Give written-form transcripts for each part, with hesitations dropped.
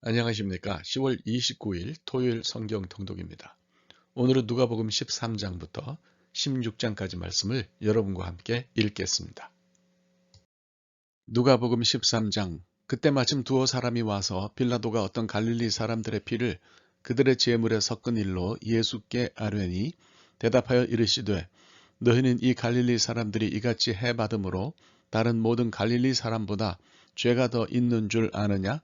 안녕하십니까. 10월 29일 토요일 성경 통독입니다. 오늘은 누가복음 13장부터 16장까지 말씀을 여러분과 함께 읽겠습니다. 누가복음 13장. 그때 마침 두어 사람이 와서 빌라도가 어떤 갈릴리 사람들의 피를 그들의 제물에 섞은 일로 예수께 아뢰니 대답하여 이르시되 너희는 이 갈릴리 사람들이 이같이 해받음으로 다른 모든 갈릴리 사람보다 죄가 더 있는 줄 아느냐?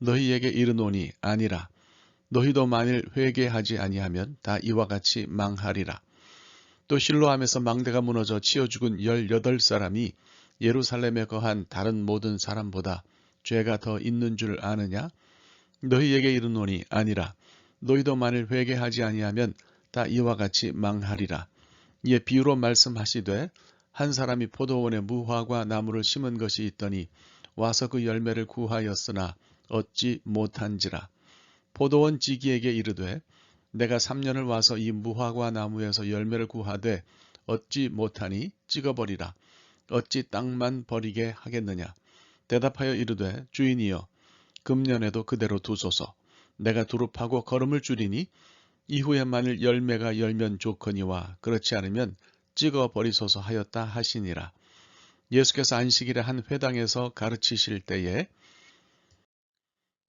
너희에게 이르노니 아니라. 너희도 만일 회개하지 아니하면 다 이와 같이 망하리라. 또 실로암에서 망대가 무너져 치어 죽은 18사람이 예루살렘에 거한 다른 모든 사람보다 죄가 더 있는 줄 아느냐? 너희에게 이르노니 아니라. 너희도 만일 회개하지 아니하면 다 이와 같이 망하리라. 이에 비유로 말씀하시되 한 사람이 포도원에 무화과 나무를 심은 것이 있더니 와서 그 열매를 구하였으나 얻지 못한지라. 포도원 지기에게 이르되 내가 3년을 와서 이 무화과 나무에서 열매를 구하되 얻지 못하니 찍어버리라. 어찌 땅만 버리게 하겠느냐. 대답하여 이르되 주인이여 금년에도 그대로 두소서. 내가 두릅하고 거름을 줄이니 이후에 만일 열매가 열면 좋거니와 그렇지 않으면 찍어버리소서 하였다 하시니라. 예수께서 안식일에 한 회당에서 가르치실 때에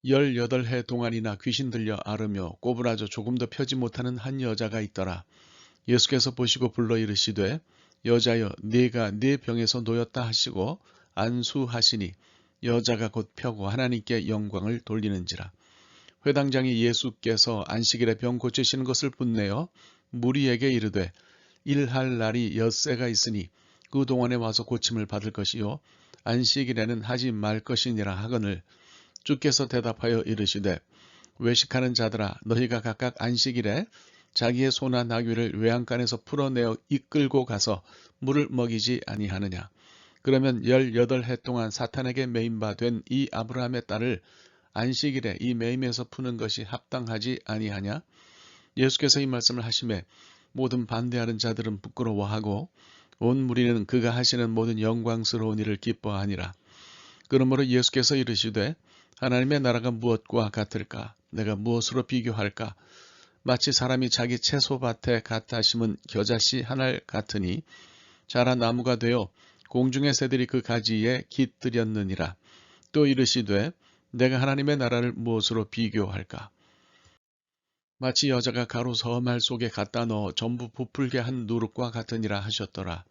18해 동안이나 귀신 들려 앓으며 꼬부라져 조금도 펴지 못하는 한 여자가 있더라. 예수께서 보시고 불러 이르시되 여자여 네가 네 병에서 놓였다 하시고 안수하시니 여자가 곧 펴고 하나님께 영광을 돌리는지라. 회당장이 예수께서 안식일에 병 고치시는 것을 분내어 무리에게 이르되 일할 날이 엿새가 있으니 그 동안에 와서 고침을 받을 것이요 안식일에는 하지 말 것이니라 하거늘 주께서 대답하여 이르시되 외식하는 자들아 너희가 각각 안식일에 자기의 소나 나귀를 외양간에서 풀어내어 이끌고 가서 물을 먹이지 아니하느냐. 그러면 18해 동안 사탄에게 매임바 된 이 아브라함의 딸을 안식일에 이 매임에서 푸는 것이 합당하지 아니하냐. 예수께서 이 말씀을 하심에 모든 반대하는 자들은 부끄러워하고 온 무리는 그가 하시는 모든 영광스러운 일을 기뻐하니라. 그러므로 예수께서 이르시되 하나님의 나라가 무엇과 같을까? 내가 무엇으로 비교할까? 마치 사람이 자기 채소밭에 갖다 심은 겨자씨 한 알 같으니 자라 나무가 되어 공중의 새들이 그 가지에 깃들였느니라. 또 이르시되 내가 하나님의 나라를 무엇으로 비교할까? 마치 여자가 가루 서말 속에 갖다 넣어 전부 부풀게 한 누룩과 같으니라 하셨더라.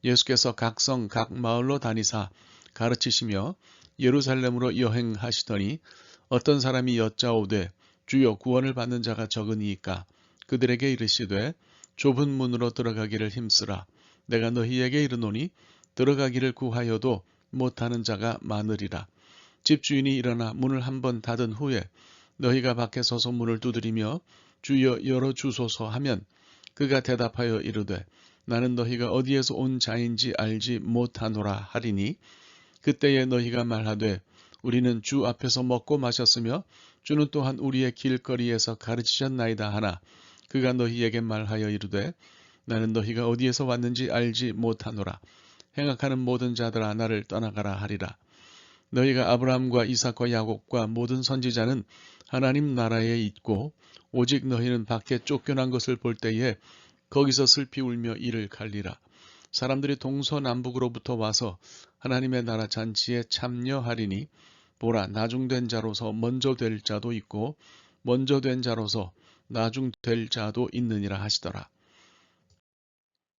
예수께서 각 성 각 마을로 다니사 가르치시며 예루살렘으로 여행하시더니 어떤 사람이 여짜오되 주여 구원을 받는 자가 적으니이까 그들에게 이르시되 좁은 문으로 들어가기를 힘쓰라. 내가 너희에게 이르노니 들어가기를 구하여도 못하는 자가 많으리라. 집주인이 일어나 문을 한번 닫은 후에 너희가 밖에 서서 문을 두드리며 주여 열어주소서 하면 그가 대답하여 이르되 나는 너희가 어디에서 온 자인지 알지 못하노라 하리니 그때에 너희가 말하되 우리는 주 앞에서 먹고 마셨으며 주는 또한 우리의 길거리에서 가르치셨나이다 하나 그가 너희에게 말하여 이르되 나는 너희가 어디에서 왔는지 알지 못하노라. 행악하는 모든 자들아 나를 떠나가라 하리라. 너희가 아브라함과 이삭과 야곱과 모든 선지자는 하나님 나라에 있고 오직 너희는 밖에 쫓겨난 것을 볼 때에 거기서 슬피 울며 이를 갈리라. 사람들이 동서남북으로부터 와서 하나님의 나라 잔치에 참여하리니 보라 나중된 자로서 먼저 될 자도 있고 먼저 된 자로서 나중될 자도 있느니라 하시더라.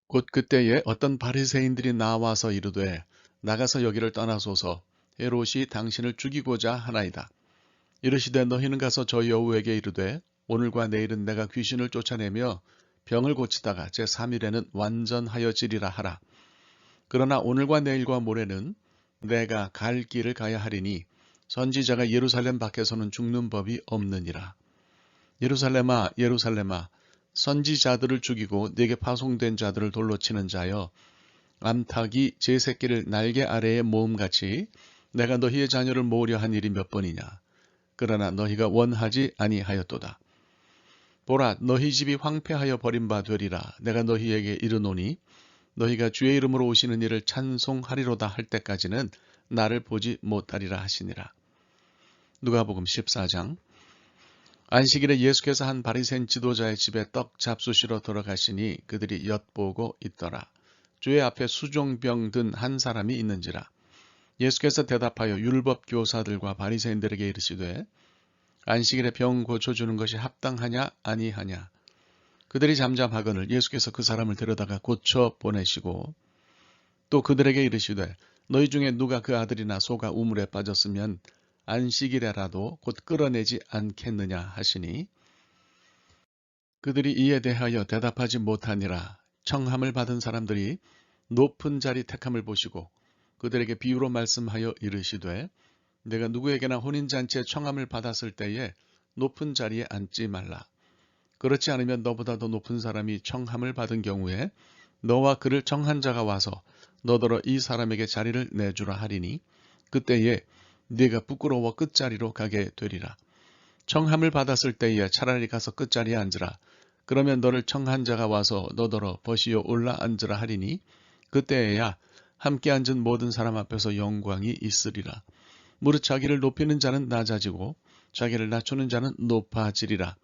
곧 그때에 어떤 바리새인들이 나와서 이르되 나가서 여기를 떠나소서 헤롯이 당신을 죽이고자 하나이다. 이르시되 너희는 가서 저 여우에게 이르되 오늘과 내일은 내가 귀신을 쫓아내며 병을 고치다가 제3일에는 완전하여지리라 하라. 그러나 오늘과 내일과 모레는 내가 갈 길을 가야 하리니 선지자가 예루살렘 밖에서는 죽는 법이 없느니라. 예루살렘아 예루살렘아 선지자들을 죽이고 네게 파송된 자들을 돌로 치는 자여 암탉이 제 새끼를 날개 아래에 모음같이 내가 너희의 자녀를 모으려 한 일이 몇 번이냐. 그러나 너희가 원하지 아니하였도다. 보라 너희 집이 황폐하여 버림바 되리라. 내가 너희에게 이르노니 너희가 주의 이름으로 오시는 이를 찬송하리로다 할 때까지는 나를 보지 못하리라 하시니라. 누가복음 14장. 안식일에 예수께서 한 바리새인 지도자의 집에 떡 잡수시러 들어가시니 그들이 엿보고 있더라. 주의 앞에 수종병 든 한 사람이 있는지라. 예수께서 대답하여 율법 교사들과 바리새인들에게 이르시되 안식일에 병 고쳐주는 것이 합당하냐 아니하냐. 그들이 잠잠하거늘 예수께서 그 사람을 데려다가 고쳐 보내시고 또 그들에게 이르시되 너희 중에 누가 그 아들이나 소가 우물에 빠졌으면 안식일에라도 곧 끌어내지 않겠느냐 하시니 그들이 이에 대하여 대답하지 못하니라. 청함을 받은 사람들이 높은 자리 택함을 보시고 그들에게 비유로 말씀하여 이르시되 내가 누구에게나 혼인잔치에 청함을 받았을 때에 높은 자리에 앉지 말라. 그렇지 않으면 너보다 더 높은 사람이 청함을 받은 경우에 너와 그를 청한 자가 와서 너더러 이 사람에게 자리를 내주라 하리니 그때에 네가 부끄러워 끝자리로 가게 되리라. 청함을 받았을 때에 차라리 가서 끝자리에 앉으라. 그러면 너를 청한 자가 와서 너더러 버시어 올라 앉으라 하리니 그때에야 함께 앉은 모든 사람 앞에서 영광이 있으리라. 무릇 자기를 높이는 자는 낮아지고 자기를 낮추는 자는 높아지리라.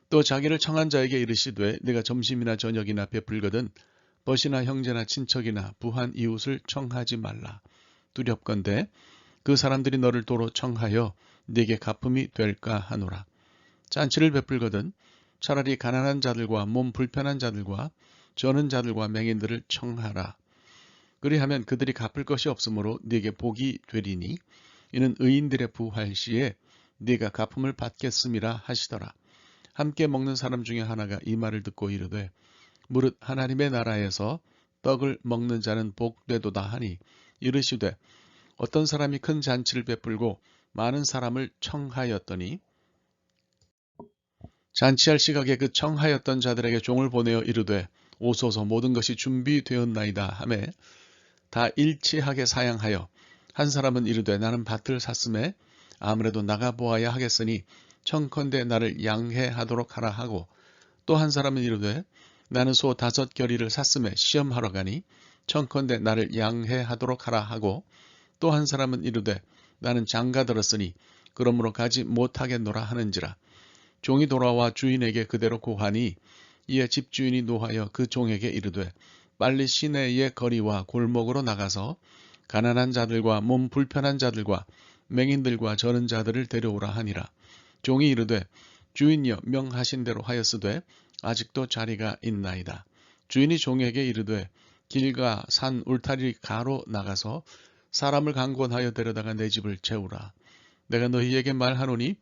또 자기를 청한 자에게 이르시되 네가 점심이나 저녁이나 베풀거든 벗이나 형제나 친척이나 부한 이웃을 청하지 말라. 두렵건대 그 사람들이 너를 도로 청하여 네게 갚음이 될까 하노라. 잔치를 베풀거든 차라리 가난한 자들과 몸 불편한 자들과 저는 자들과 맹인들을 청하라. 그리하면 그들이 갚을 것이 없으므로 네게 복이 되리니 이는 의인들의 부활 시에 네가 갚음을 받겠음이라 하시더라. 함께 먹는 사람 중에 하나가 이 말을 듣고 이르되 무릇 하나님의 나라에서 떡을 먹는 자는 복되도다 하니 이르시되 어떤 사람이 큰 잔치를 베풀고 많은 사람을 청하였더니 잔치할 시각에 그 청하였던 자들에게 종을 보내어 이르되 오소서 모든 것이 준비되었나이다 하매 다 일치하게 사양하여 한 사람은 이르되 나는 밭을 샀음에 아무래도 나가보아야 하겠으니 청컨대 나를 양해하도록 하라 하고 또 한 사람은 이르되 나는 소 5겨리를 샀음에 시험하러 가니 청컨대 나를 양해하도록 하라 하고 또 한 사람은 이르되 나는 장가 들었으니 그러므로 가지 못하겠노라 하는지라. 종이 돌아와 주인에게 그대로 고하니 이에 집주인이 노하여 그 종에게 이르되 빨리 시내의 거리와 골목으로 나가서 가난한 자들과 몸 불편한 자들과 맹인들과 저는 자들을 데려오라 하니라. 종이 이르되 주인이여 명하신 대로 하였으되 아직도 자리가 있나이다. 주인이 종에게 이르되 길과 산 울타리 가로 나가서 사람을 강권하여 데려다가 내 집을 채우라. 내가 너희에게 말하노니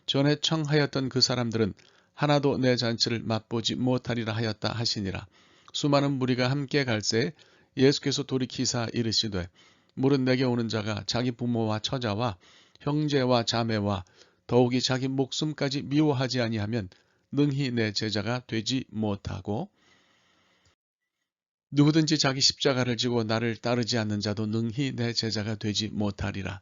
전에 청하였던 그 사람들은 하나도 내 잔치를 맛보지 못하리라 하였다 하시니라. 수많은 무리가 함께 갈새 예수께서 돌이키사 이르시되 무릇 내게 오는 자가 자기 부모와 처자와 형제와 자매와 더욱이 자기 목숨까지 미워하지 아니하면 능히 내 제자가 되지 못하고 누구든지 자기 십자가를 지고 나를 따르지 않는 자도 능히 내 제자가 되지 못하리라.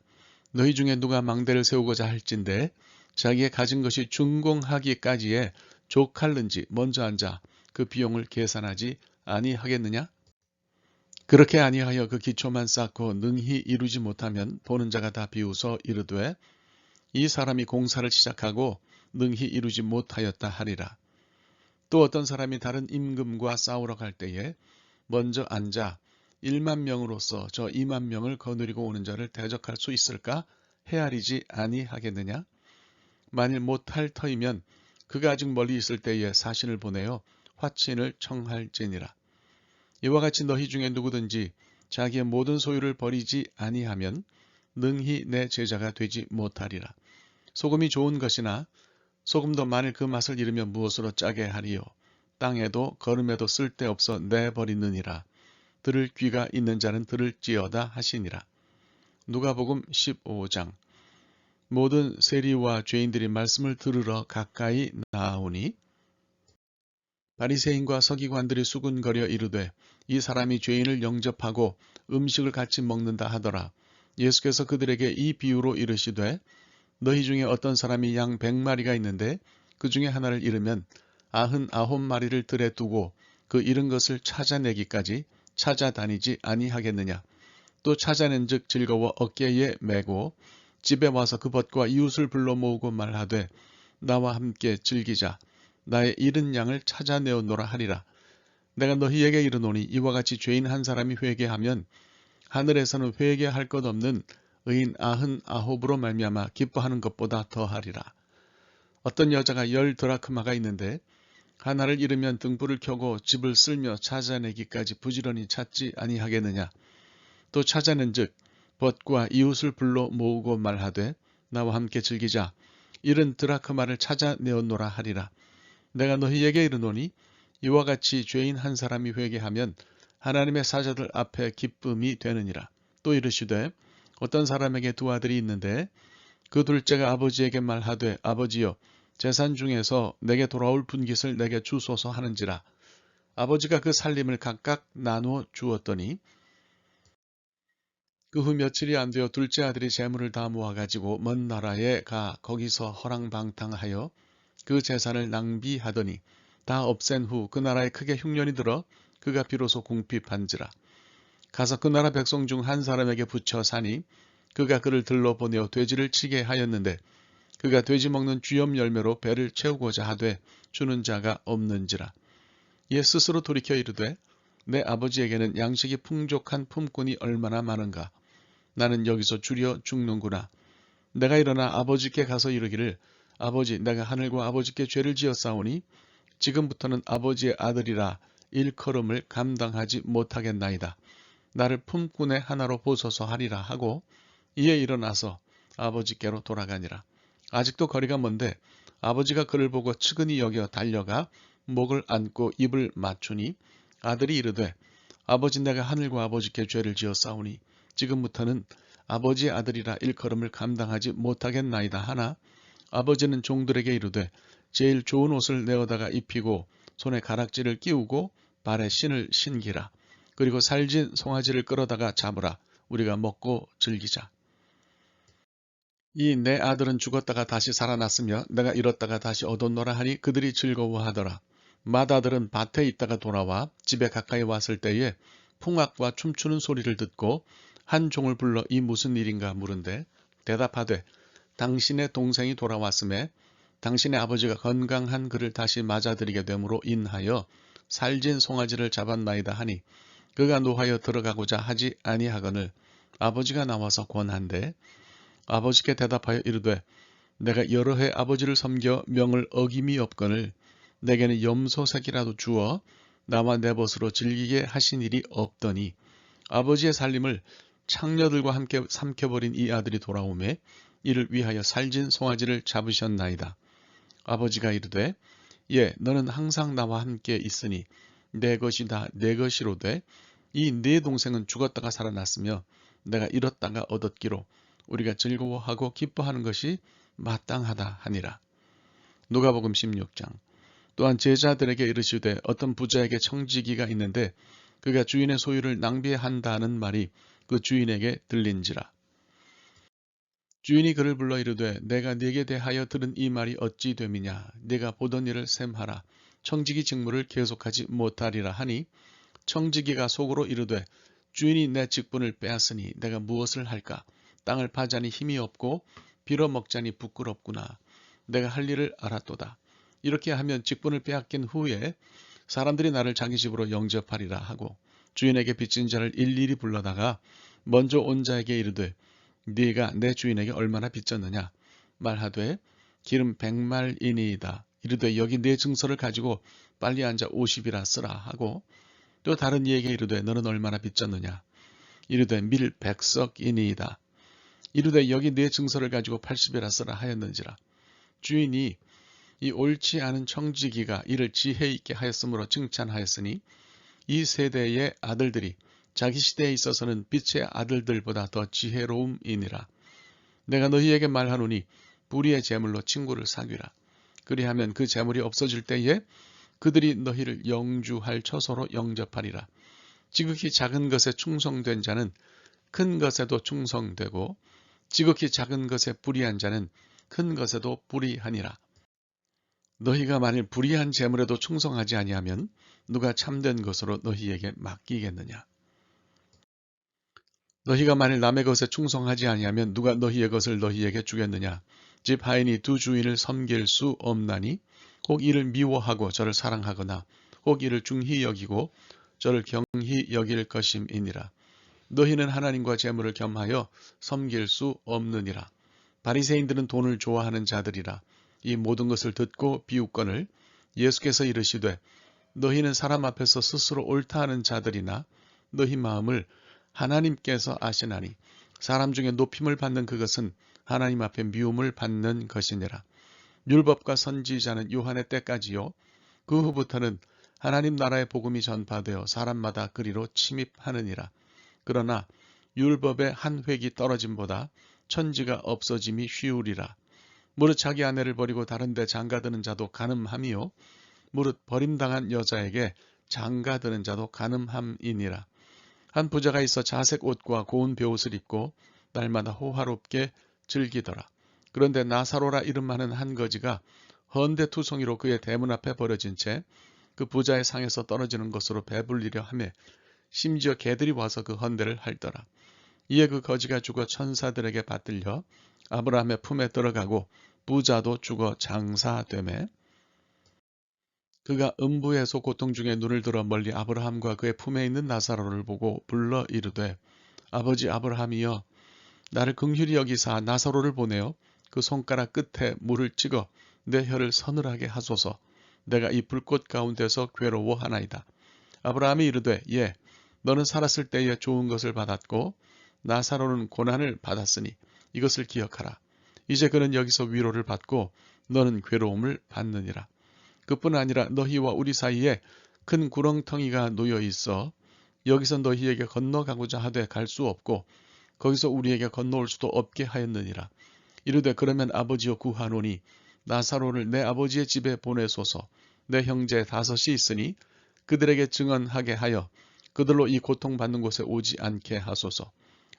너희 중에 누가 망대를 세우고자 할진대 자기의 가진 것이 준공하기까지에 족할는지 먼저 앉아 그 비용을 계산하지 아니하겠느냐? 그렇게 아니하여 그 기초만 쌓고 능히 이루지 못하면 보는 자가 다 비웃어 이르되 이 사람이 공사를 시작하고 능히 이루지 못하였다 하리라. 또 어떤 사람이 다른 임금과 싸우러 갈 때에 먼저 앉아 1만 명으로서 저 2만 명을 거느리고 오는 자를 대적할 수 있을까 헤아리지 아니하겠느냐? 만일 못할 터이면 그가 아직 멀리 있을 때에 사신을 보내어 화친을 청할지니라. 이와 같이 너희 중에 누구든지 자기의 모든 소유를 버리지 아니하면 능히 내 제자가 되지 못하리라. 소금이 좋은 것이나 소금도 만일 그 맛을 잃으면 무엇으로 짜게 하리요. 땅에도 거름에도 쓸데없어 내버리느니라. 들을 귀가 있는 자는 들을지어다 하시니라. 누가복음 15장. 모든 세리와 죄인들이 말씀을 들으러 가까이 나아오니 바리새인과 서기관들이 수군거려 이르되 이 사람이 죄인을 영접하고 음식을 같이 먹는다 하더라. 예수께서 그들에게 이 비유로 이르시되 너희 중에 어떤 사람이 양 100마리가 있는데 그 중에 하나를 잃으면 99마리를 들에 두고 그 잃은 것을 찾아내기까지 찾아다니지 아니하겠느냐. 또 찾아낸즉 즐거워 어깨에 메고 집에 와서 그 벗과 이웃을 불러 모으고 말하되 나와 함께 즐기자. 나의 잃은 양을 찾아내었노라 하리라. 내가 너희에게 이르노니 이와 같이 죄인 한 사람이 회개하면 하늘에서는 회개할 것 없는 의인 99으로 말미암아 기뻐하는 것보다 더하리라. 어떤 여자가 10드라크마가 있는데 하나를 잃으면 등불을 켜고 집을 쓸며 찾아내기까지 부지런히 찾지 아니하겠느냐. 또 찾아낸즉 벗과 이웃을 불러 모으고 말하되 나와 함께 즐기자. 잃은 드라크마를 찾아내었노라 하리라. 내가 너희에게 이르노니 이와 같이 죄인 한 사람이 회개하면 하나님의 사자들 앞에 기쁨이 되느니라. 또 이르시되 어떤 사람에게 두 아들이 있는데 그 둘째가 아버지에게 말하되 아버지여 재산 중에서 내게 돌아올 분깃을 내게 주소서 하는지라. 아버지가 그 살림을 각각 나누어 주었더니 그 후 며칠이 안 되어 둘째 아들이 재물을 다 모아가지고 먼 나라에 가 거기서 허랑방탕하여 그 재산을 낭비하더니 다 없앤 후 그 나라에 크게 흉년이 들어 그가 비로소 궁핍한지라. 가서 그 나라 백성 중 한 사람에게 붙여 사니 그가 그를 들러보내어 돼지를 치게 하였는데 그가 돼지 먹는 쥐염 열매로 배를 채우고자 하되 주는 자가 없는지라. 이에 스스로 돌이켜 이르되 내 아버지에게는 양식이 풍족한 품꾼이 얼마나 많은가. 나는 여기서 줄여 죽는구나. 내가 일어나 아버지께 가서 이르기를 아버지 내가 하늘과 아버지께 죄를 지었사오니 지금부터는 아버지의 아들이라 일컬음을 감당하지 못하겠나이다. 나를 품꾼의 하나로 보소서 하리라 하고 이에 일어나서 아버지께로 돌아가니라. 아직도 거리가 먼데 아버지가 그를 보고 측은히 여겨 달려가 목을 안고 입을 맞추니 아들이 이르되 아버지 내가 하늘과 아버지께 죄를 지었사오니 지금부터는 아버지의 아들이라 일컬음을 감당하지 못하겠나이다 하나 아버지는 종들에게 이르되 제일 좋은 옷을 내어다가 입히고 손에 가락지를 끼우고 발에 신을 신기라. 그리고 살진 송아지를 끌어다가 잡으라. 우리가 먹고 즐기자. 이 내 아들은 죽었다가 다시 살아났으며 내가 잃었다가 다시 얻었노라 하니 그들이 즐거워하더라. 맏아들은 밭에 있다가 돌아와 집에 가까이 왔을 때에 풍악과 춤추는 소리를 듣고 한 종을 불러 이 무슨 일인가 물은데 대답하되 당신의 동생이 돌아왔음에 당신의 아버지가 건강한 그를 다시 맞아들이게 됨으로 인하여 살진 송아지를 잡았나이다 하니 그가 노하여 들어가고자 하지 아니하거늘 아버지가 나와서 권한대 아버지께 대답하여 이르되 내가 여러 해 아버지를 섬겨 명을 어김이 없거늘 내게는 염소새끼라도 주어 나와 내 벗으로 즐기게 하신 일이 없더니 아버지의 살림을 창녀들과 함께 삼켜버린 이 아들이 돌아오매 이를 위하여 살진 송아지를 잡으셨나이다. 아버지가 이르되 예 너는 항상 나와 함께 있으니 내 것이 다 내 것이로되 이 네 동생은 죽었다가 살아났으며 내가 잃었다가 얻었기로 우리가 즐거워하고 기뻐하는 것이 마땅하다 하니라. 누가복음 16장. 또한 제자들에게 이르시되 어떤 부자에게 청지기가 있는데 그가 주인의 소유를 낭비한다는 말이 그 주인에게 들린지라. 주인이 그를 불러 이르되 내가 네게 대하여 들은 이 말이 어찌 됨이냐. 네가 보던 일을 셈하라. 청지기 직무를 계속하지 못하리라 하니 청지기가 속으로 이르되 주인이 내 직분을 빼앗으니 내가 무엇을 할까. 땅을 파자니 힘이 없고 빌어먹자니 부끄럽구나. 내가 할 일을 알았도다. 이렇게 하면 직분을 빼앗긴 후에 사람들이 나를 자기 집으로 영접하리라 하고 주인에게 빚진 자를 일일이 불러다가 먼저 온 자에게 이르되 네가 내 주인에게 얼마나 빚졌느냐 말하되 기름 100말이니이다. 이르되 여기 네 증서를 가지고 빨리 앉아 50이라 쓰라 하고 또 다른 이에게 이르되 너는 얼마나 빚졌느냐 이르되 밀 100석이니이다. 이르되 여기 네 증서를 가지고 80이라 쓰라 하였는지라. 주인이 이 옳지 않은 청지기가 이를 지혜 있게 하였으므로 칭찬하였으니 이 세대의 아들들이 자기 시대에 있어서는 빛의 아들들보다 더 지혜로움이니라. 내가 너희에게 말하노니 불의의 재물로 친구를 사귀라. 그리하면 그 재물이 없어질 때에 그들이 너희를 영주할 처소로 영접하리라. 지극히 작은 것에 충성된 자는 큰 것에도 충성되고 지극히 작은 것에 불의한 자는 큰 것에도 불의하니라. 너희가 만일 불의한 재물에도 충성하지 아니하면 누가 참된 것으로 너희에게 맡기겠느냐. 너희가 만일 남의 것에 충성하지 아니하면 누가 너희의 것을 너희에게 주겠느냐. 집 하인이 두 주인을 섬길 수 없나니 혹 이를 미워하고 저를 사랑하거나 혹 이를 중히 여기고 저를 경히 여길 것임이니라. 너희는 하나님과 재물을 겸하여 섬길 수 없느니라. 바리새인들은 돈을 좋아하는 자들이라. 이 모든 것을 듣고 비웃거늘 예수께서 이르시되 너희는 사람 앞에서 스스로 옳다 하는 자들이나 너희 마음을 하나님께서 아시나니 사람 중에 높임을 받는 그것은 하나님 앞에 미움을 받는 것이니라. 율법과 선지자는 요한의 때까지요. 그 후부터는 하나님 나라의 복음이 전파되어 사람마다 그리로 침입하느니라. 그러나 율법의 한 획이 떨어짐보다 천지가 없어짐이 쉬우리라. 무릇 자기 아내를 버리고 다른 데 장가드는 자도 간음함이요. 무릇 버림당한 여자에게 장가드는 자도 간음함이니라. 한 부자가 있어 자색 옷과 고운 베옷을 입고 날마다 호화롭게 즐기더라. 그런데 나사로라 이름하는 한 거지가 헌데 투성이로 그의 대문 앞에 버려진 채 그 부자의 상에서 떨어지는 것으로 배불리려 하매 심지어 개들이 와서 그 헌데를 핥더라. 이에 그 거지가 죽어 천사들에게 받들려 아브라함의 품에 들어가고 부자도 죽어 장사되매 그가 음부에서 고통 중에 눈을 들어 멀리 아브라함과 그의 품에 있는 나사로를 보고 불러 이르되 아버지 아브라함이여 나를 긍휼히 여기사 나사로를 보내어 그 손가락 끝에 물을 찍어 내 혀를 서늘하게 하소서. 내가 이 불꽃 가운데서 괴로워하나이다. 아브라함이 이르되 예 너는 살았을 때에 좋은 것을 받았고 나사로는 고난을 받았으니 이것을 기억하라. 이제 그는 여기서 위로를 받고 너는 괴로움을 받느니라. 그뿐 아니라 너희와 우리 사이에 큰 구렁텅이가 놓여 있어 여기서 너희에게 건너가고자 하되 갈 수 없고 거기서 우리에게 건너올 수도 없게 하였느니라. 이르되 그러면 아버지여 구하노니 나사로를 내 아버지의 집에 보내소서. 내 형제 다섯이 있으니 그들에게 증언하게 하여 그들로 이 고통받는 곳에 오지 않게 하소서.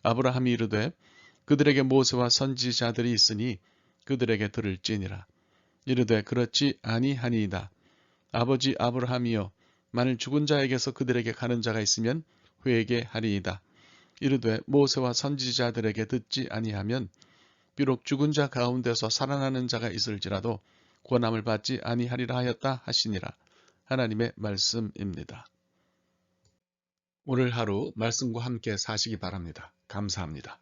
아브라함이 이르되 그들에게 모세와 선지자들이 있으니 그들에게 들을지니라. 이르되 그렇지 아니하니이다. 아버지 아브라함이여 만일 죽은 자에게서 그들에게 가는 자가 있으면 회개하리이다. 이르되 모세와 선지자들에게 듣지 아니하면 비록 죽은 자 가운데서 살아나는 자가 있을지라도 권함을 받지 아니하리라 하였다 하시니라. 하나님의 말씀입니다. 오늘 하루 말씀과 함께 사시기 바랍니다. 감사합니다.